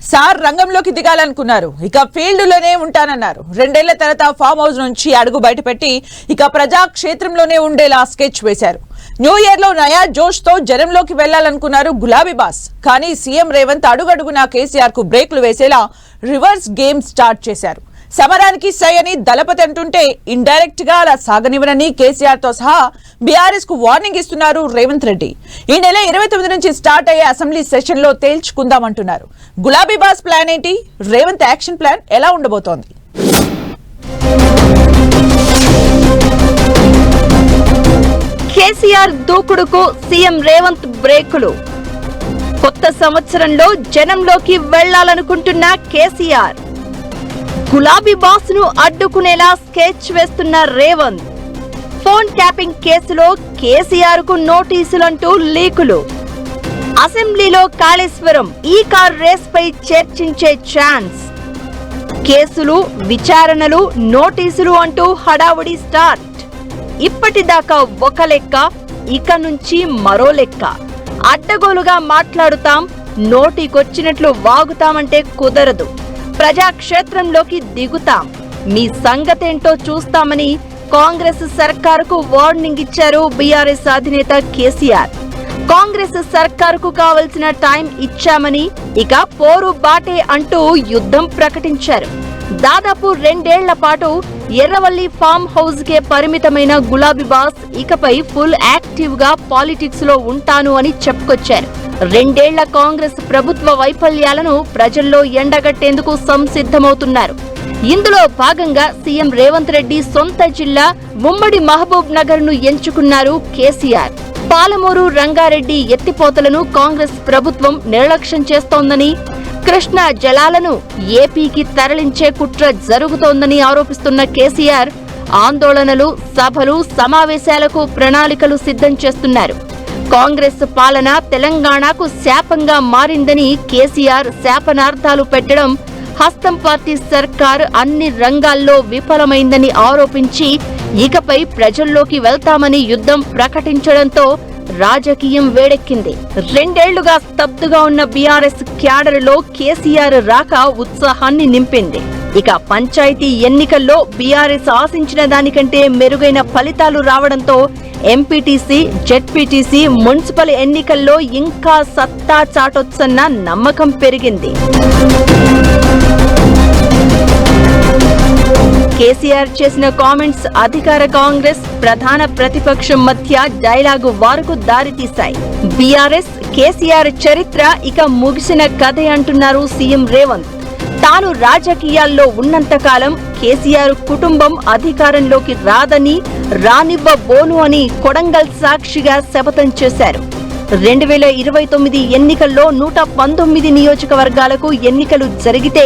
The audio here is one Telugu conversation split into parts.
సార్ రంగంలోకి దిగాలనుకున్నారు. ఇక ఫీల్డ్ లోనే ఉంటానన్నారు. 2 ఏళ్ల తర్వాత ఫామ్ హౌస్ నుంచి అడుగు బయటపెట్టి ఇక ప్రజా క్షేత్రంలోనే ఉండేలా స్కెచ్ వేశారు. న్యూ ఇయర్ లో నయా జోష్ తో జనంలోకి వెళ్లాలనుకున్నారు గులాబీ బాస్. కానీ సీఎం రేవంత్ అడుగడుగునా కేసీఆర్ కు బ్రేక్లు వేసేలా రివర్స్ గేమ్ స్టార్ట్ చేశారు. సమరానికి సై అని దళపతి అంటుంటే ఇండైరెక్ట్ గా అలా సాగనివ్వనని కేసీఆర్ తో సహా బీఆర్ఎస్ కు వార్నింగ్ ఇస్తున్నారు రేవంత్ రెడ్డి. ఈ నెల 29 నుంచి స్టార్ట్ అయ్యే అసెంబ్లీ సెషన్ లో తేల్చుకుందామంటున్నారు. గులాబీ బాస్ ప్లాన్ ఏంటి? రేవంత్ యాక్షన్ ప్లాన్ ఎలా ఉండబోతోంది? కేసీఆర్ దూకుడుకు సీఎం రేవంత్ బ్రేకులు. కొత్త సంవత్సరంలో జనంలోకి వెళ్లాలనుకుంటున్న కేసీఆర్ గులాబీ బాస్ ను అడ్డుకునేలా స్కెచ్ వేస్తున్న రేవంత్. ఫోన్ ట్యాపింగ్ కేసులో కేసీఆర్ కు నోటీసులంటూ లీకులు. అసెంబ్లీలో కాళేశ్వరం ఈ కార్ రేస్ పై చర్చించే ఛాన్స్. కేసులు, విచారణలు, నోటీసులు అంటూ హడావుడి స్టార్ట్. ఇప్పటిదాకా ఒక లెక్క, ఇక నుంచి మరో లెక్క. అడ్డగోలుగా మాట్లాడుతాం, నోటికొచ్చినట్లు వాగుతామంటే కుదరదు. ప్రజాక్షేత్రంలోకి దిగుతాం, మీ సంగతేంటో చూస్తామని కాంగ్రెస్ సర్కారుకు వార్నింగ్ ఇచ్చారు బీఆర్ఎస్ అధినేత కేసీఆర్. కాంగ్రెస్ సర్కారుకు కావలసిన టైం ఇచ్చామని, ఇక పోరు బాటే అంటూ యుద్ధం ప్రకటించారు. దాదాపు 2 ఏళ్ల పాటు ఎర్రవల్లి ఫామ్ హౌస్ కే పరిమితమైన గులాబీ బాస్ ఇకపై ఫుల్ యాక్టివ్ గా పాలిటిక్స్ లో ఉంటాను అని చెప్పుకొచ్చారు. 2 ఏళ్ల కాంగ్రెస్ ప్రభుత్వ వైఫల్యాలను ప్రజల్లో ఎండగట్టేందుకు సంసిద్ధమవుతున్నారు. ఇందులో భాగంగా సీఎం రేవంత్ రెడ్డి సొంత జిల్లా ఉమ్మడి మహబూబ్ నగర్ ను ఎంచుకున్నారు కేసీఆర్. పాలమూరు, రంగారెడ్డి ఎత్తిపోతలను కాంగ్రెస్ ప్రభుత్వం నిర్లక్ష్యం చేస్తోందని, కృష్ణా జలాలను ఏపీకి తరలించే కుట్ర జరుగుతోందని ఆరోపిస్తున్న కేసీఆర్ ఆందోళనలు, సభలు, సమావేశాలకు ప్రణాళికలు సిద్ధం చేస్తున్నారు. కాంగ్రెస్ పాలన తెలంగాణకు శాపంగా మారిందని కేసీఆర్ శాపనార్థాలు పెట్టడం, హస్తం పార్టీ సర్కార్ అన్ని రంగాల్లో విఫలమైందని ఆరోపించి ఇకపై ప్రజల్లోకి వెళ్తామని యుద్ధం ప్రకటించడంతో రాజకీయం వేడెక్కింది. 2 ఏళ్లుగా స్తబ్దుగా ఉన్న బీఆర్ఎస్ క్యాడర్లో కేసీఆర్ రాక ఉత్సాహాన్ని నింపింది. ఇక పంచాయతీ ఎన్నికల్లో బీఆర్ఎస్ ఆశించిన దానికంటే మెరుగైన ఫలితాలు రావడంతో ఎంపీటీసీ, జెడ్పీటీసీ, మున్సిపల్ ఎన్నికల్లో ఇంకా సత్తా చాటొచ్చన్న నమ్మకం పెరిగింది. కేసీఆర్ చేసిన కామెంట్స్ అధికార కాంగ్రెస్, ప్రధాన ప్రతిపక్షం మధ్య డైలాగు వారుకు దారితీశాయి. బీఆర్ఎస్, కేసీఆర్ చరిత్ర ఇక ముగిసిన కథే అంటున్నారు సీఎం రేవంత్. తాను రాజకీయాల్లో ఉన్నంతకాలం కేసీఆర్ కుటుంబం అధికారంలోకి రాదని, రానివ్వబోను అని కొడంగల్ సాక్షిగా శపథం చేశారు. 2029 ఎన్నికల్లో 119 నియోజకవర్గాలకు ఎన్నికలు జరిగితే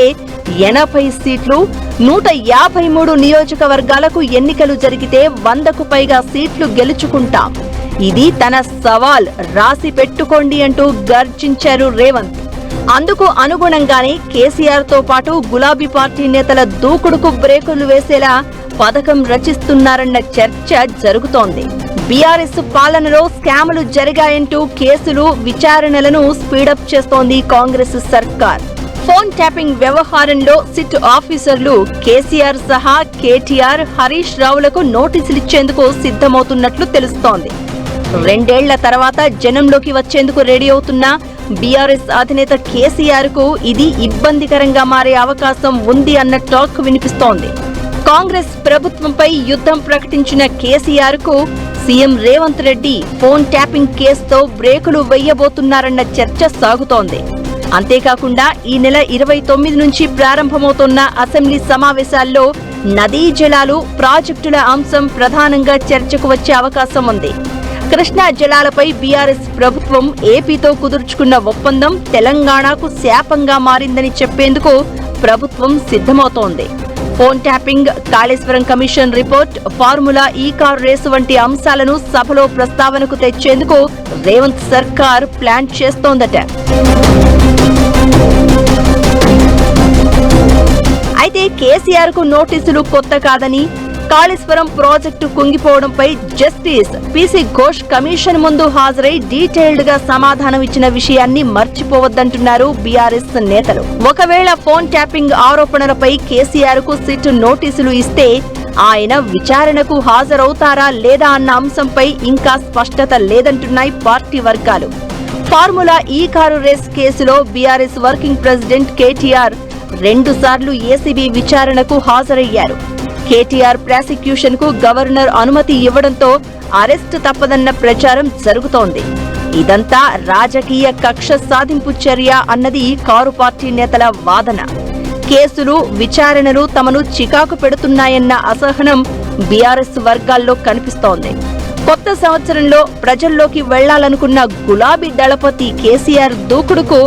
80 సీట్లు, 153 నియోజకవర్గాలకు ఎన్నికలు జరిగితే 100కు పైగా సీట్లు గెలుచుకుంటాం. ఇది తన సవాల్, రాసి పెట్టుకోండి అంటూ గర్జించారు రేవంత్. అందుకు అనుగుణంగానే కేసీఆర్ తో పాటు గులాబీ పార్టీ నేతల దూకుడుకు బ్రేకులు వేసేలా పథకం రచిస్తున్నారన్న చర్చ జరుగుతోంది. బీఆర్ఎస్ పాలనలో స్కాములు జరిగాయంటూ కేసులు, విచారణలను స్పీడప్ చేస్తోంది కాంగ్రెస్ సర్కార్. ఫోన్ ట్యాపింగ్ వ్యవహారంలో సిట్ ఆఫీసర్లు కేసీఆర్ సహా కేటీఆర్, హరీష్ రావులకు నోటీసులిచ్చేందుకు సిద్ధమవుతున్నట్లు తెలుస్తోంది. 2 ఏళ్ల తర్వాత జనంలోకి వచ్చేందుకు రెడీ అవుతున్న బీఆర్ఎస్ అధినేత కేసీఆర్ కు ఇది ఇబ్బందికరంగా మారే అవకాశం ఉంది అన్న టాక్ వినిపిస్తోంది. కాంగ్రెస్ ప్రభుత్వంపై యుద్ధం ప్రకటించిన కేసీఆర్ కు CM Revanth Reddy phone tapping కేసుతో బ్రేకులు వేయబోతున్నారన్న చర్చ సాగుతోంది. అంతేకాకుండా ఈ నెల 29 నుంచి ప్రారంభమవుతున్న అసెంబ్లీ సమావేశాల్లో నదీ జలాలు, ప్రాజెక్టుల అంశం ప్రధానంగా చర్చకు వచ్చే అవకాశం ఉంది. కృష్ణా జలాలపై బీఆర్ఎస్ ప్రభుత్వం ఏపీతో కుదుర్చుకున్న ఒప్పందం తెలంగాణకు శాపంగా మారిందని చెప్పేందుకు ప్రభుత్వం సిద్ధమవుతోంది. Phone tapping, Kaleshwaram commission report, formula ఈ కార్ రేసు వంటి అంశాలను సభలో ప్రస్తావనకు తెచ్చేందుకు రేవంత్ సర్కార్ ప్లాన్ చేస్తోందట. అయితే కేసీఆర్ కు నోటీసులు కొత్త కాదని, కాళేశ్వరం ప్రాజెక్టు కుంగిపోవడంపై జస్టిస్ పిసి ఘోష్ కమిషన్ ముందు హాజరై డీటెయిల్డ్ గా సమాధానం ఇచ్చిన విషయాన్ని మర్చిపోవద్దంటున్నారు బీఆర్ఎస్ నేతలు. ఒకవేళ ఫోన్ ట్యాపింగ్ ఆరోపణలపై కేసీఆర్ కు సిట్ నోటీసులు ఇస్తే ఆయన విచారణకు హాజరవుతారా లేదా అన్న అంశంపై ఇంకా స్పష్టత లేదంటున్నాయి పార్టీ వర్గాలు. ఫార్ములా ఈ కారు రేస్ కేసులో బీఆర్ఎస్ వర్కింగ్ ప్రెసిడెంట్ కేటీఆర్ 2 సార్లు ఏసీబీ విచారణకు హాజరయ్యారు. కేటీఆర్ ప్రాసిక్యూషన్ కు గవర్నర్ అనుమతి ఇవ్వడంతో అరెస్టు తప్పదన్న ప్రచారం జరుగుతోంది. ఇదంతా రాజకీయ కక్ష సాధింపు చర్య అన్నది కారు పార్టీ నేతల వాదన. కేసులు విచారణలు తమను చికాకు పెడుతున్నాయన్న అసహనం బీఆర్ఎస్ వర్గాల్లో కనిపిస్తోంది. కొత్త సంవత్సరంలో ప్రజల్లోకి వెళ్లాలనుకున్న గులాబీ దళపతి కేసీఆర్ దూకుడుకు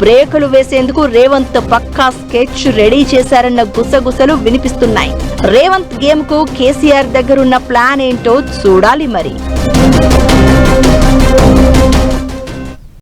బ్రేకులు వేసేందుకు రేవంత్ పక్కా స్కెచ్ రెడీ చేశారన్న గుసగుసలు వినిపిస్తున్నాయి. రేవంత్ గేమ్ కు కేసీఆర్ దగ్గరున్న ప్లాన్ ఏంటో చూడాలి మరి.